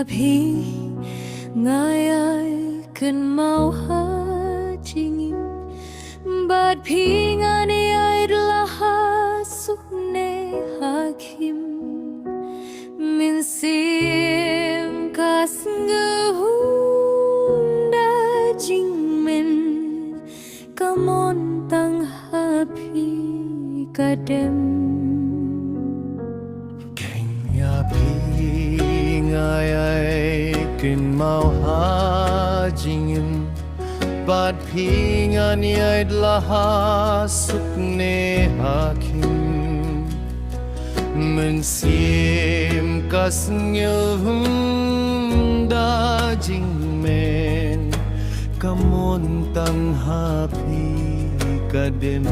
Phi ngài ai cần mau hajingin bad phi ngani ai adalah sukne hakim min sim kasngehunda jingmen kamon tang hapi kadem Ngài ai kinh mau hajingin bad pingan ai adalah sukne hakim mensim kasnya hunda jingmen kamun tang hapi kadem